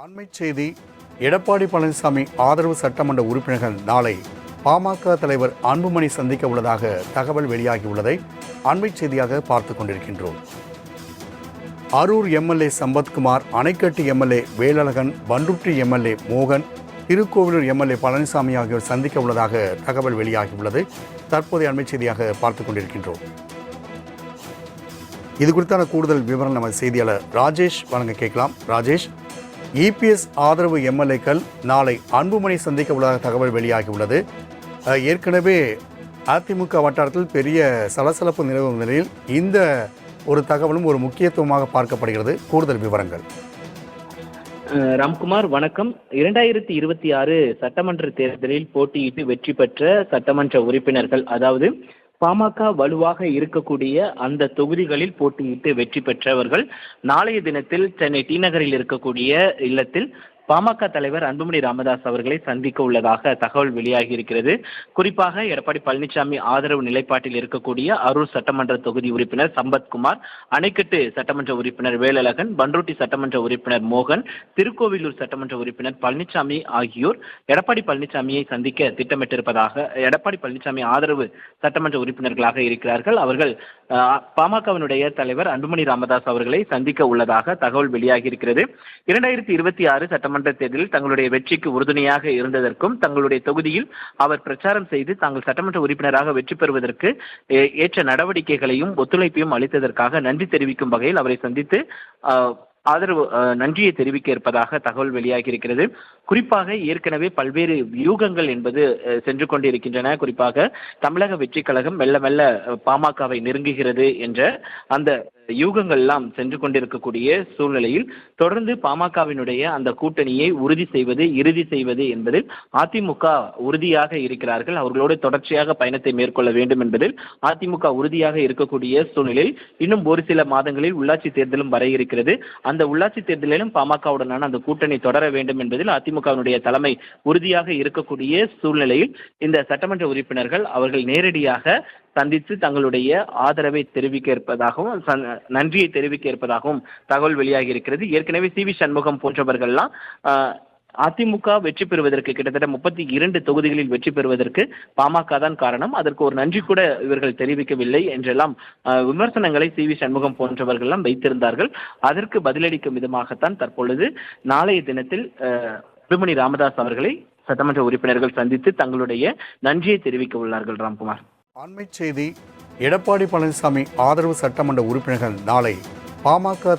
அண்மைச் செய்தி. எடப்பாடி பழனிசாமி ஆதரவு சட்டமன்ற உறுப்பினர்கள் நாளை பாமக தலைவர் அன்புமணி சந்திக்க உள்ளதாக தகவல் வெளியாகியுள்ளதை அண்மைச் செய்தியாக பார்த்துக் கொண்டிருக்கின்றோம். அரூர் எம்எல்ஏ சம்பத்குமார், அணைக்கட்டு எம்எல்ஏ வேலழகன், பண்ருட்டி எம்எல்ஏ மோகன், திருக்கோவிலூர் எம்எல்ஏ பழனிசாமி ஆகியோர் சந்திக்க உள்ளதாக தகவல் வெளியாகியுள்ளது. தற்போதைய அண்மைச் செய்தியாக பார்த்துக் கொண்டிருக்கின்றோம். இது குறித்தான கூடுதல் விவரம் நமது செய்தியாளர் ராஜேஷ் வழங்க கேட்கலாம். ராஜேஷ், இபிஎஸ் ஆதரவு எம்எல்ஏக்கள் நாளை அன்புமணி சந்திக்க உள்ளதாக தகவல் வெளியாகியுள்ளது. ஏற்கனவே அதிமுக வட்டாரத்தில் பெரிய சலசலப்பு நிலவும் நிலையில் இந்த ஒரு தகவலும் ஒரு முக்கியத்துவமாக பார்க்கப்படுகிறது. கூடுதல் விவரங்கள். ராம்குமார், வணக்கம். 2026 சட்டமன்ற தேர்தலில் போட்டியிட்டு வெற்றி பெற்ற சட்டமன்ற உறுப்பினர்கள், அதாவது பாமக வலுவாக இருக்கக்கூடிய அந்த தொகுதிகளில் போட்டியிட்டு வெற்றி பெற்றவர்கள் நாளைய தினத்தில் சென்னை டி நகரில் இருக்கக்கூடிய இல்லத்தில் பாமக தலைவர் அன்புமணி ராமதாஸ் அவர்களை சந்திக்க உள்ளதாக தகவல் வெளியாகி இருக்கிறது. குறிப்பாக எடப்பாடி பழனிசாமி ஆதரவு நிலைப்பாட்டில் இருக்கக்கூடிய அரூர் சட்டமன்ற தொகுதி உறுப்பினர் சம்பத்குமார், அணைக்கட்டு சட்டமன்ற உறுப்பினர் வேலழகன், பண்ருட்டி சட்டமன்ற உறுப்பினர் மோகன், திருக்கோவிலூர் சட்டமன்ற உறுப்பினர் பழனிசாமி ஆகியோர் எடப்பாடி பழனிசாமியை சந்திக்க திட்டமிட்டிருப்பதாக எடப்பாடி பழனிசாமி ஆதரவு சட்டமன்ற உறுப்பினர்களாக இருக்கிறார்கள். அவர்கள் பாமகவினுடைய தலைவர் அன்புமணி ராமதாஸ் அவர்களை சந்திக்க உள்ளதாக தகவல் வெளியாகி இருக்கிறது. 2026 சட்டமன்ற தேர்தலில் தங்களுடைய வெற்றிக்கு உறுதுணையாக இருந்ததற்கும், தங்களுடைய தொகுதியில் அவர் பிரச்சாரம் செய்து தாங்கள் சட்டமன்ற உறுப்பினராக வெற்றி பெறுவதற்கு ஏற்ற நடவடிக்கைகளையும் ஒத்துழைப்பையும் அளித்ததற்காக நன்றி தெரிவிக்கும் வகையில் அவரை சந்தித்து ஆதரவு நன்றியை தெரிவிக்க இருப்பதாக தகவல் வெளியாகி இருக்கிறது. குறிப்பாக ஏற்கனவே பல்வேறு வியூகங்கள் என்பது சென்று கொண்டிருக்கின்றன. குறிப்பாக தமிழக வெற்றி கழகம் மெல்ல மெல்ல பாமகவை நெருங்குகிறது என்ற அந்த யூகங்கள் எல்லாம் சென்று கொண்டிருக்கக்கூடிய சூழ்நிலையில் தொடர்ந்து பாமகவினுடைய அந்த கூட்டணியை இறுதி செய்வது என்பதில் அதிமுக உறுதியாக இருக்கிறார்கள். அவர்களோடு தொடர்ச்சியாக பயணத்தை மேற்கொள்ள வேண்டும் என்பதில் அதிமுக உறுதியாக இருக்கக்கூடிய சூழ்நிலையில் இன்னும் ஒரு சில மாதங்களில் உள்ளாட்சி தேர்தலும் வர இருக்கிறது. அந்த உள்ளாட்சி தேர்தலிலும் பாமகவுடனான அந்த கூட்டணி தொடர வேண்டும் என்பதில் அதிமுகவினுடைய தலைமை உறுதியாக இருக்கக்கூடிய சூழ்நிலையில் இந்த சட்டமன்ற உறுப்பினர்கள் அவர்கள் நேரடியாக சந்தித்து தங்களுடைய ஆதரவை தெரிவிக்க இருப்பதாகவும் நன்றியை தெரிவிக்க இருப்பதாகவும் தகவல் வெளியாகி இருக்கிறது. ஏற்கனவே சி வி சண்முகம் போன்றவர்கள்லாம் அதிமுக வெற்றி பெறுவதற்கு கிட்டத்தட்ட 32 தொகுதிகளில் வெற்றி பெறுவதற்கு பாமக தான் காரணம், அதற்கு ஒரு நன்றி கூட இவர்கள் தெரிவிக்கவில்லை என்றெல்லாம் விமர்சனங்களை சி வி சண்முகம் போன்றவர்கள்லாம் வைத்திருந்தார்கள். அதற்கு பதிலளிக்கும் விதமாகத்தான் தற்பொழுது நாளைய தினத்தில் அன்புமணி ராமதாஸ் அவர்களை சட்டமன்ற உறுப்பினர்கள் சந்தித்து தங்களுடைய நன்றியை தெரிவிக்க உள்ளார்கள். ராம்குமார், அண்மைச் செய்தி. எடப்பாடி பழனிசாமி ஆதரவு சட்டமன்ற உறுப்பினர்கள் நாளை பாமக